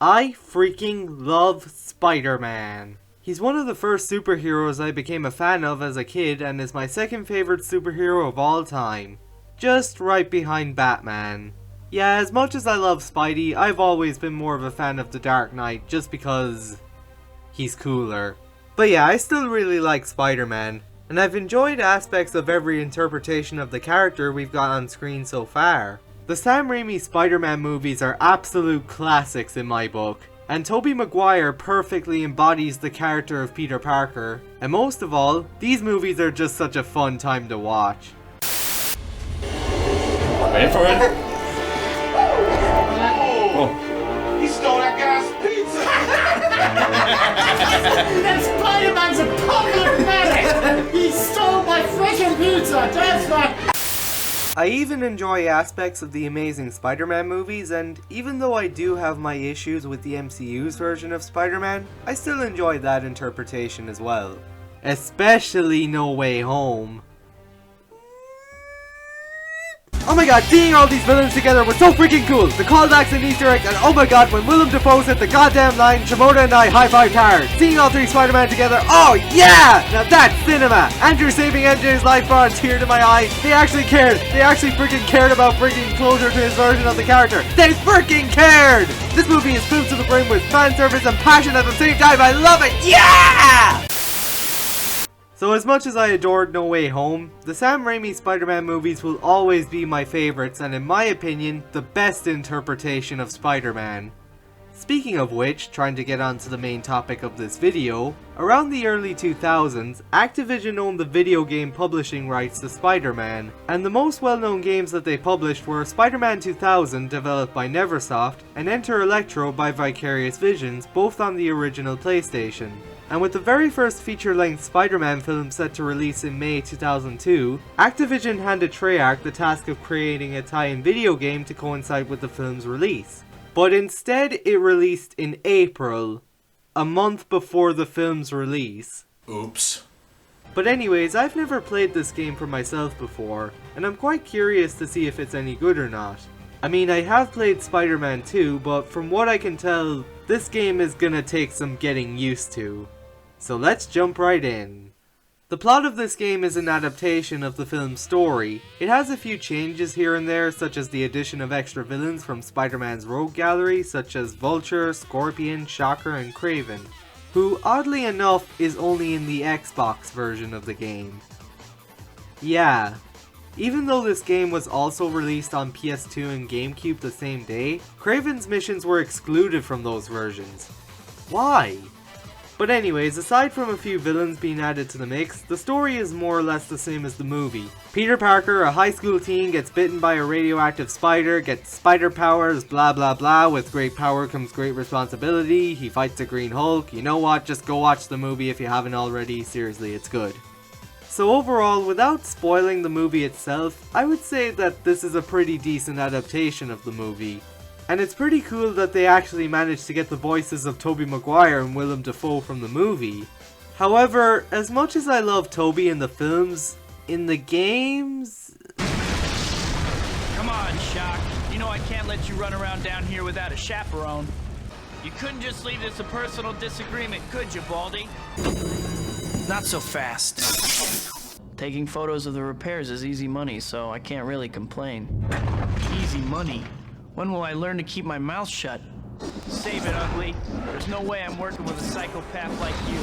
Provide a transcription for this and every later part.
I freaking love Spider-Man. He's one of the first superheroes I became a fan of as a kid and is my second favorite superhero of all time. Just right behind Batman. Yeah, as much as I love Spidey, I've always been more of a fan of the Dark Knight just because he's cooler. But yeah, I still really like Spider-Man, and I've enjoyed aspects of every interpretation of the character we've got on screen so far. The Sam Raimi Spider-Man movies are absolute classics in my book, and Tobey Maguire perfectly embodies the character of Peter Parker, and most of all, these movies are just such a fun time to watch. Wait for it. Oh, he stole that guy's pizza! That Spider-Man's a popular medic! He stole my freaking pizza! That's right! I even enjoy aspects of the Amazing Spider-Man movies, and even though I do have my issues with the MCU's version of Spider-Man, I still enjoy that interpretation as well. Especially No Way Home. Oh my god, seeing all these villains together was so freaking cool! The callbacks and Easter eggs, and oh my god, when Willem Dafoe said the goddamn line, Shimoda and I high-fived hard. Seeing all three Spider-Man together, oh yeah! Now that's cinema! Andrew saving MJ's life brought a tear to my eye. They actually cared! They actually freaking cared about bringing closure to his version of the character. They freaking cared! This movie is filled to the brim with fan service and passion at the same time. I love it! Yeah! So as much as I adored No Way Home, the Sam Raimi Spider-Man movies will always be my favorites and in my opinion, the best interpretation of Spider-Man. Speaking of which, trying to get on to the main topic of this video, around the early 2000s, Activision owned the video game publishing rights to Spider-Man, and the most well-known games that they published were Spider-Man 2000 developed by Neversoft, and Enter Electro by Vicarious Visions, both on the original PlayStation. And with the very first feature-length Spider-Man film set to release in May 2002, Activision handed Treyarch the task of creating a tie-in video game to coincide with the film's release. But instead it released in April, a month before the film's release. Oops. But anyways, I've never played this game for myself before, and I'm quite curious to see if it's any good or not. I mean, I have played Spider-Man 2, but from what I can tell, this game is gonna take some getting used to. So let's jump right in. The plot of this game is an adaptation of the film's story. It has a few changes here and there, such as the addition of extra villains from Spider-Man's rogue gallery, such as Vulture, Scorpion, Shocker, and Kraven, who oddly enough is only in the Xbox version of the game. Yeah. Even though this game was also released on PS2 and GameCube the same day, Kraven's missions were excluded from those versions. Why? But anyways, aside from a few villains being added to the mix, the story is more or less the same as the movie. Peter Parker, a high school teen, gets bitten by a radioactive spider, gets spider powers, blah blah blah, with great power comes great responsibility, he fights the Green Hulk. You know what, just go watch the movie if you haven't already, seriously, it's good. So overall, without spoiling the movie itself, I would say that this is a pretty decent adaptation of the movie. And it's pretty cool that they actually managed to get the voices of Tobey Maguire and Willem Dafoe from the movie. However, as much as I love Tobey in the films, in the games... Come on, Shock. You know I can't let you run around down here without a chaperone. You couldn't just leave this a personal disagreement, could you, Baldy? Not so fast. Taking photos of the repairs is easy money, so I can't really complain. Easy money? When will I learn to keep my mouth shut? Save it, Ugly. There's no way I'm working with a psychopath like you.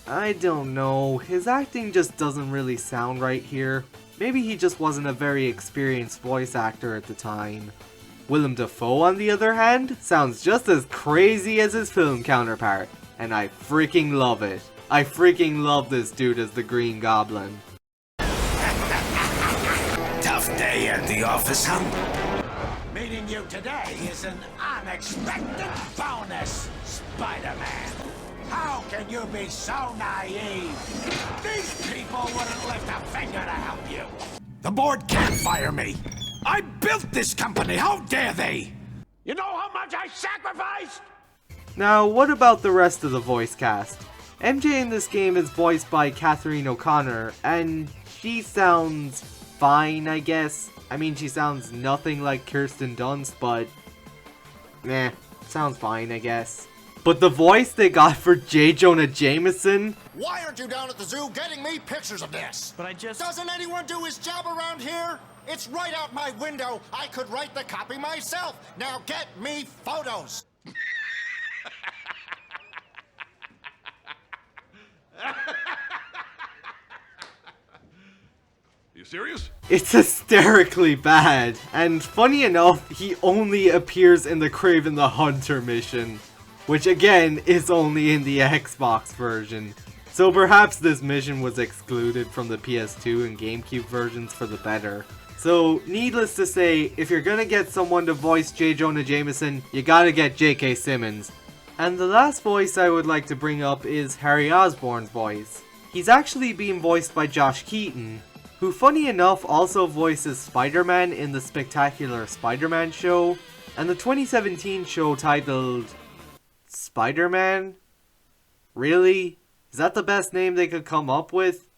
I don't know, his acting just doesn't really sound right here. Maybe he just wasn't a very experienced voice actor at the time. Willem Dafoe, on the other hand, sounds just as crazy as his film counterpart. And I freaking love it. I freaking love this dude as the Green Goblin. Tough day at the office, huh? Meeting you today is an unexpected bonus, Spider-Man. How can you be so naive? These people wouldn't lift a finger to help you. The board can't fire me. I built this company. How dare they? You know how much I sacrificed? Now, what about the rest of the voice cast? MJ in this game is voiced by Catherine O'Connor, and she sounds fine, I guess. I mean, she sounds nothing like Kirsten Dunst, but meh. sounds fine, I guess. But the voice they got for J. Jonah Jameson? Why aren't you down at the zoo getting me pictures of this? But I just... Doesn't anyone do his job around here? It's right out my window. I could write the copy myself. Now get me photos. You serious? It's hysterically bad, and funny enough, he only appears in the Kraven the Hunter mission, which again is only in the Xbox version. So perhaps this mission was excluded from the PS2 and GameCube versions for the better. So needless to say, if you're gonna get someone to voice J. Jonah Jameson, you gotta get J.K. Simmons. And the last voice I would like to bring up is Harry Osborn's voice. He's actually being voiced by Josh Keaton, who funny enough also voices Spider-Man in the Spectacular Spider-Man show, and the 2017 show titled Spider-Man? Really? Is that the best name they could come up with?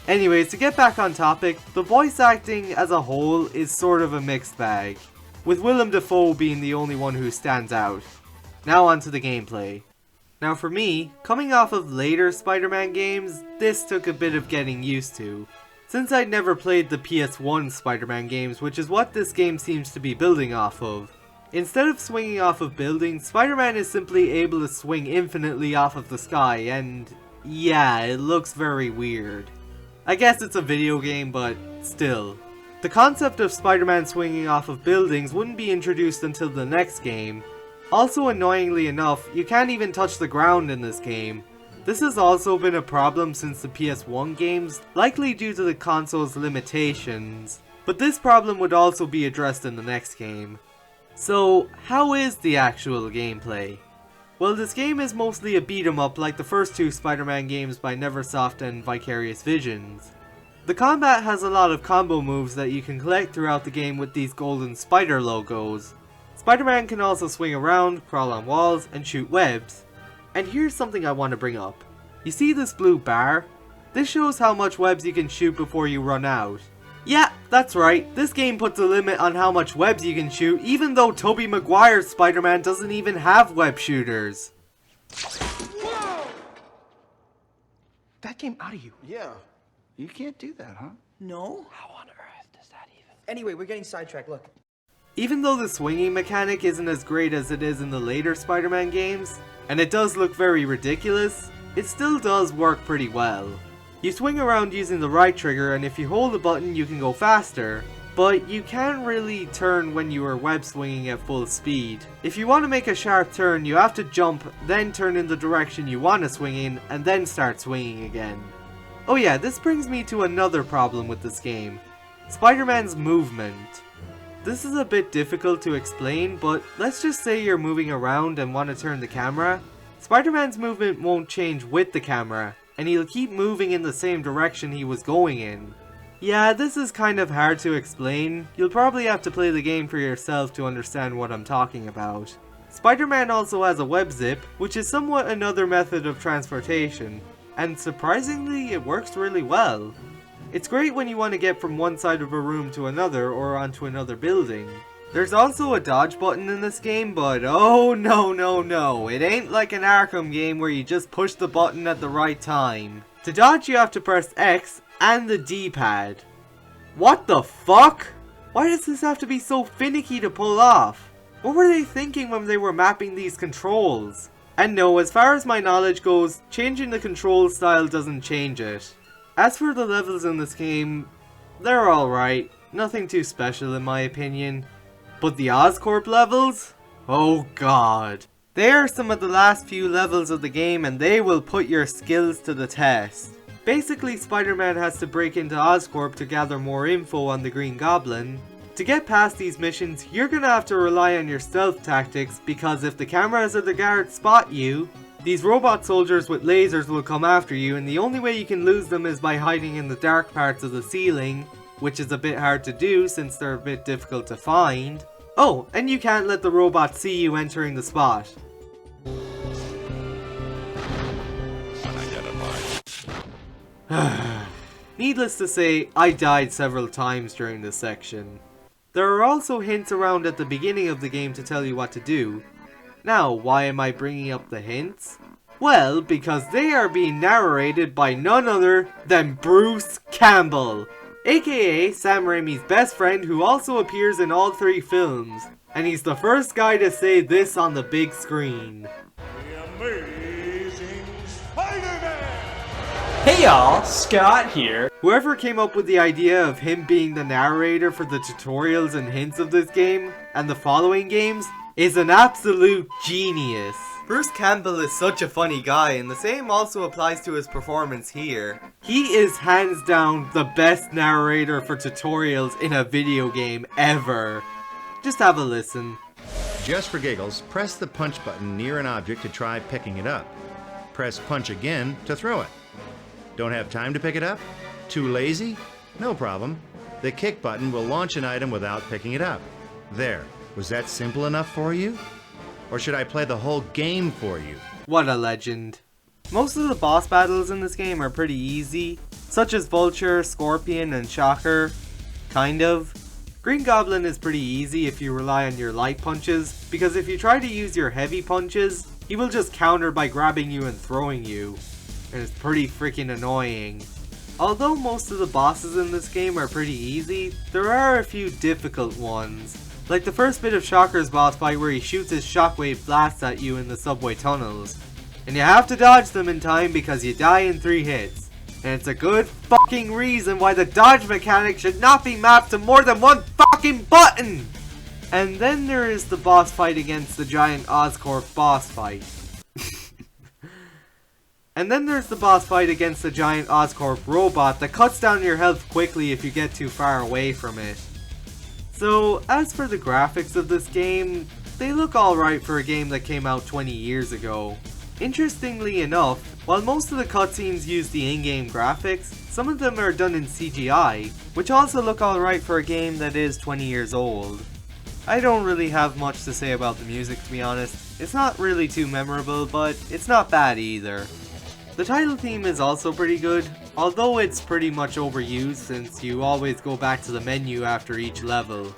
Anyways, to get back on topic, the voice acting as a whole is sort of a mixed bag, with Willem Dafoe being the only one who stands out. Now onto the gameplay. Now for me, coming off of later Spider-Man games, this took a bit of getting used to, since I'd never played the PS1 Spider-Man games, which is what this game seems to be building off of. Instead of swinging off of buildings, Spider-Man is simply able to swing infinitely off of the sky, and yeah, it looks very weird. I guess it's a video game, but still. The concept of Spider-Man swinging off of buildings wouldn't be introduced until the next game. Also, annoyingly enough, you can't even touch the ground in this game. This has also been a problem since the PS1 games, likely due to the console's limitations. But this problem would also be addressed in the next game. So, how is the actual gameplay? Well, this game is mostly a beat 'em up like the first two Spider-Man games by Neversoft and Vicarious Visions. The combat has a lot of combo moves that you can collect throughout the game with these golden spider logos. Spider-Man can also swing around, crawl on walls, and shoot webs. And here's something I want to bring up. You see this blue bar? This shows how much webs you can shoot before you run out. Yeah, that's right, this game puts a limit on how much webs you can shoot, even though Tobey Maguire's Spider-Man doesn't even have web shooters. Whoa! That came out of you. Yeah. You can't do that, huh? No? How on earth does that even... Anyway, we're getting sidetracked, look. Even though the swinging mechanic isn't as great as it is in the later Spider-Man games, and it does look very ridiculous, it still does work pretty well. You swing around using the right trigger, and if you hold the button you can go faster, but you can't really turn when you are web swinging at full speed. If you want to make a sharp turn, you have to jump, then turn in the direction you want to swing in, and then start swinging again. Oh yeah, this brings me to another problem with this game. Spider-Man's movement. This is a bit difficult to explain, but let's just say you're moving around and want to turn the camera. Spider-Man's movement won't change with the camera, and he'll keep moving in the same direction he was going in. Yeah, this is kind of hard to explain. You'll probably have to play the game for yourself to understand what I'm talking about. Spider-Man also has a web zip, which is somewhat another method of transportation, and surprisingly it works really well. It's great when you want to get from one side of a room to another or onto another building. There's also a dodge button in this game, but oh no, it ain't like an Arkham game where you just push the button at the right time. To dodge you have to press X and the D-pad. What the fuck? Why does this have to be so finicky to pull off? What were they thinking when they were mapping these controls? And no, as far as my knowledge goes, changing the control style doesn't change it. As for the levels in this game, they're alright, nothing too special in my opinion. But the Oscorp levels? Oh god. They are some of the last few levels of the game and they will put your skills to the test. Basically, Spider-Man has to break into Oscorp to gather more info on the Green Goblin. To get past these missions, you're gonna have to rely on your stealth tactics because if the cameras or the guards spot you, these robot soldiers with lasers will come after you, and the only way you can lose them is by hiding in the dark parts of the ceiling, which is a bit hard to do since they're a bit difficult to find. Oh, and you can't let the robots see you entering the spot. Needless to say, I died several times during this section. There are also hints around at the beginning of the game to tell you what to do. Now, why am I bringing up the hints? Well, because they are being narrated by none other than Bruce Campbell, aka Sam Raimi's best friend who also appears in all 3 films, and he's the first guy to say this on the big screen. The Amazing Spider-Man! Hey y'all, Scott here. Whoever came up with the idea of him being the narrator for the tutorials and hints of this game, and the following games, is an absolute genius. Bruce Campbell is such a funny guy, and the same also applies to his performance here. He is hands down the best narrator for tutorials in a video game ever. Just have a listen. Just for giggles, press the punch button near an object to try picking it up. Press punch again to throw it. Don't have time to pick it up? Too lazy? No problem. The kick button will launch an item without picking it up. There. Was that simple enough for you? Or should I play the whole game for you? What a legend. Most of the boss battles in this game are pretty easy, such as Vulture, Scorpion, and Shocker. Kind of. Green Goblin is pretty easy if you rely on your light punches, because if you try to use your heavy punches, he will just counter by grabbing you and throwing you. And it's pretty freaking annoying. Although most of the bosses in this game are pretty easy, there are a few difficult ones. Like the first bit of Shocker's boss fight where he shoots his shockwave blasts at you in the subway tunnels. And you have to dodge them in time because you die in 3 hits. And it's a good fucking reason why the dodge mechanic should not be mapped to more than 1 fucking button! And then there is the boss fight against the giant Oscorp boss fight. And then there's the boss fight against the giant Oscorp robot that cuts down your health quickly if you get too far away from it. So, as for the graphics of this game, they look alright for a game that came out 20 years ago. Interestingly enough, while most of the cutscenes use the in-game graphics, some of them are done in CGI, which also look alright for a game that is 20 years old. I don't really have much to say about the music, to be honest. It's not really too memorable, but it's not bad either. The title theme is also pretty good, although it's pretty much overused since you always go back to the menu after each level.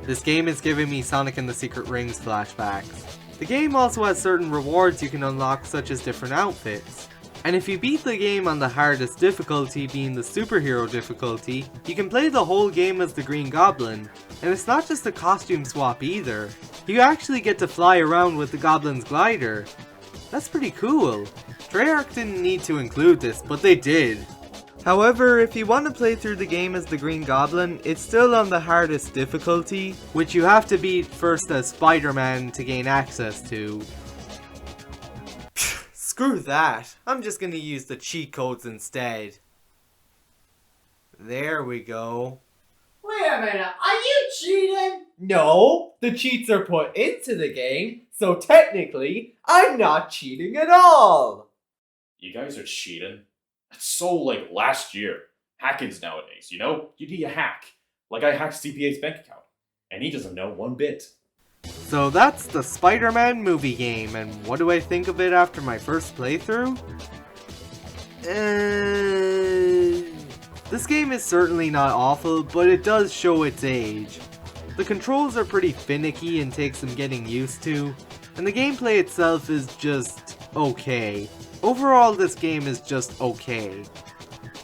This game is giving me Sonic and the Secret Rings flashbacks. The game also has certain rewards you can unlock, such as different outfits. And if you beat the game on the hardest difficulty, being the superhero difficulty, you can play the whole game as the Green Goblin. And it's not just a costume swap either. You actually get to fly around with the Goblin's glider. That's pretty cool. Treyarch didn't need to include this, but they did. However, if you want to play through the game as the Green Goblin, it's still on the hardest difficulty, which you have to beat first as Spider-Man to gain access to. Screw that, I'm just gonna use the cheat codes instead. There we go. Wait a minute, are you cheating? No, the cheats are put into the game, so technically, I'm not cheating at all! You guys are cheating? That's so like last year. Hackings nowadays, you know? You need a hack. Like I hacked CPA's bank account. And he doesn't know 1 bit. So that's the Spider-Man movie game, and what do I think of it after my first playthrough? This game is certainly not awful, but it does show its age. The controls are pretty finicky and take some getting used to, and the gameplay itself is just okay. Overall, this game is just okay.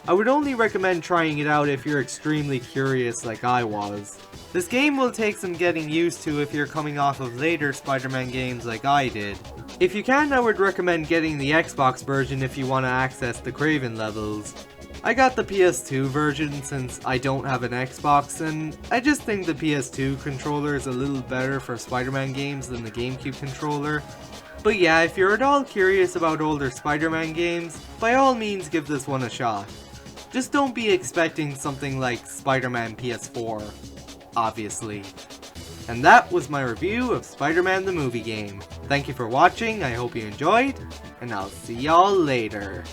I would only recommend trying it out if you're extremely curious like I was. This game will take some getting used to if you're coming off of later Spider-Man games like I did. If you can, I would recommend getting the Xbox version if you want to access the Kraven levels. I got the PS2 version since I don't have an Xbox, and I just think the PS2 controller is a little better for Spider-Man games than the GameCube controller. But yeah, if you're at all curious about older Spider-Man games, by all means give this one a shot. Just don't be expecting something like Spider-Man PS4, obviously. And that was my review of Spider-Man the movie game. Thank you for watching, I hope you enjoyed, and I'll see y'all later.